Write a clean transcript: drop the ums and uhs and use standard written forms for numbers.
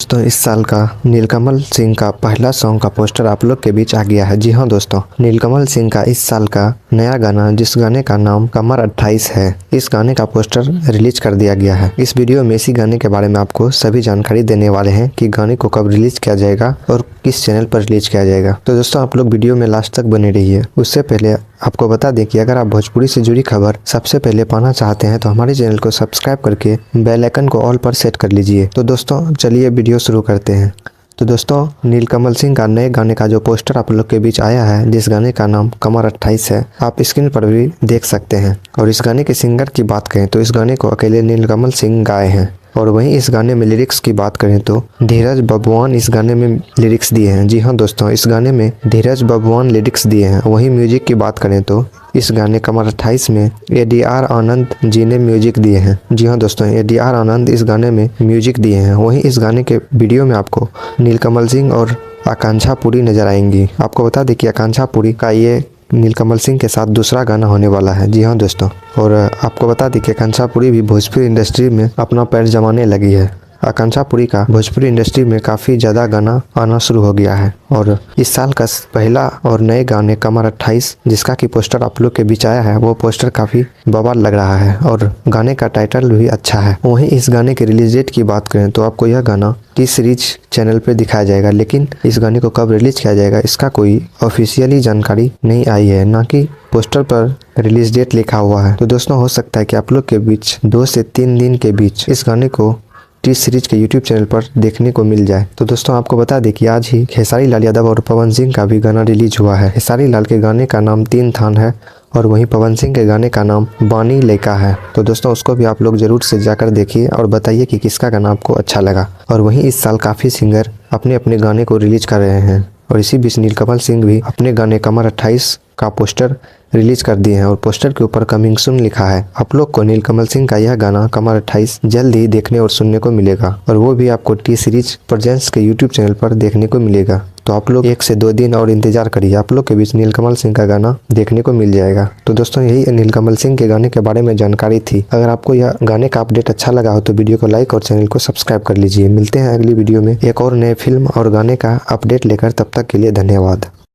दोस्तों, इस साल का नीलकमल सिंह का पहला सॉन्ग का पोस्टर आप लोग के बीच आ गया है। जी हाँ दोस्तों, नीलकमल सिंह का इस साल का नया गाना, जिस गाने का नाम कमर 28 है, इस गाने का पोस्टर रिलीज कर दिया गया है। इस वीडियो में इसी गाने के बारे में आपको सभी जानकारी देने वाले हैं कि गाने को कब रिलीज किया जाएगा और किस चैनल पर रिलीज किया जाएगा। तो दोस्तों, आप लोग वीडियो में लास्ट तक बने रहिए। उससे पहले आपको बता दें कि अगर आप भोजपुरी से जुड़ी खबर सबसे पहले पाना चाहते हैं तो हमारे चैनल को सब्सक्राइब करके बेल आइकन को ऑल पर सेट कर लीजिए। तो दोस्तों, चलिए वीडियो शुरू करते हैं। तो दोस्तों, नीलकमल सिंह का नए गाने का जो पोस्टर आप लोग के बीच आया है, जिस गाने का नाम कमर 28 है, आप स्क्रीन पर भी देख सकते हैं। और इस गाने के सिंगर की बात करें तो इस गाने को अकेले नीलकमल सिंह गाए हैं। और वहीं इस गाने में लिरिक्स की बात करें तो धीरज बबुआन इस गाने में लिरिक्स दिए हैं। जी हाँ दोस्तों, इस गाने में धीरज बबुआन लिरिक्स दिए हैं। वहीं म्यूजिक की बात करें तो इस गाने कमर 28 में ADR आनंद जी ने म्यूजिक दिए हैं। जी हाँ दोस्तों, ADR आनंद इस गाने में म्यूजिक दिए हैं। वहीं इस गाने के वीडियो में आपको नीलकमल सिंह और आकांक्षा पुरी नजर आएंगी। आपको बता दें कि आकांक्षा पुरी का ये नीलकमल सिंह के साथ दूसरा गाना होने वाला है। जी हाँ दोस्तों, और आपको बता दें कि आकांक्षा पुरी भी भोजपुरी इंडस्ट्री में अपना पैर जमाने लगी है। आकांक्षा पुरी का भोजपुरी इंडस्ट्री में काफ़ी ज़्यादा गाना आना शुरू हो गया है। और इस साल का पहला और नए गाने कमर 28, जिसका कि पोस्टर आप लोग के बीच आया है, वो पोस्टर काफ़ी बवाल लग रहा है और गाने का टाइटल भी अच्छा है। वहीं इस गाने के रिलीज डेट की बात करें तो आपको यह गाना टी सीरीज चैनल पर दिखाया जाएगा, लेकिन इस गाने को कब रिलीज किया जाएगा इसका कोई ऑफिशियली जानकारी नहीं आई है, ना कि पोस्टर पर रिलीज डेट लिखा हुआ है। तो दोस्तों, हो सकता है कि आप लोग के बीच 2 से 3 दिन के बीच इस गाने को टी सीरीज के यूट्यूब चैनल पर देखने को मिल जाए। तो दोस्तों, आपको बता दें कि आज ही खेसारी लाल यादव और पवन सिंह का भी गाना रिलीज हुआ है। खेसारी लाल के गाने का नाम तीन थान है और वहीं पवन सिंह के गाने का नाम बानी लेका है। तो दोस्तों, उसको भी आप लोग जरूर से जाकर देखिए और बताइए कि किसका गाना आपको अच्छा लगा। और वहीं इस साल काफ़ी सिंगर अपने अपने गाने को रिलीज कर रहे हैं और इसी बीच नीलकमल सिंह भी अपने गाने कमर 28 का पोस्टर रिलीज कर दिए हैं और पोस्टर के ऊपर कमिंग सून लिखा है। आप लोग को नीलकमल सिंह का यह गाना कमर 28 जल्द ही देखने और सुनने को मिलेगा और वो भी आपको टी सीरीज प्रेजेंस के यूट्यूब चैनल पर देखने को मिलेगा। तो आप लोग 1 से 2 दिन और इंतजार करिए, आप लोग के बीच नीलकमल सिंह का गाना देखने को मिल जाएगा। तो दोस्तों, यही नीलकमल सिंह के गाने के बारे में जानकारी थी। अगर आपको यह गाने का अपडेट अच्छा लगा हो तो वीडियो को लाइक और चैनल को सब्सक्राइब कर लीजिए। मिलते हैं अगली वीडियो में एक और नए फिल्म और गाने का अपडेट लेकर। तब तक के लिए धन्यवाद।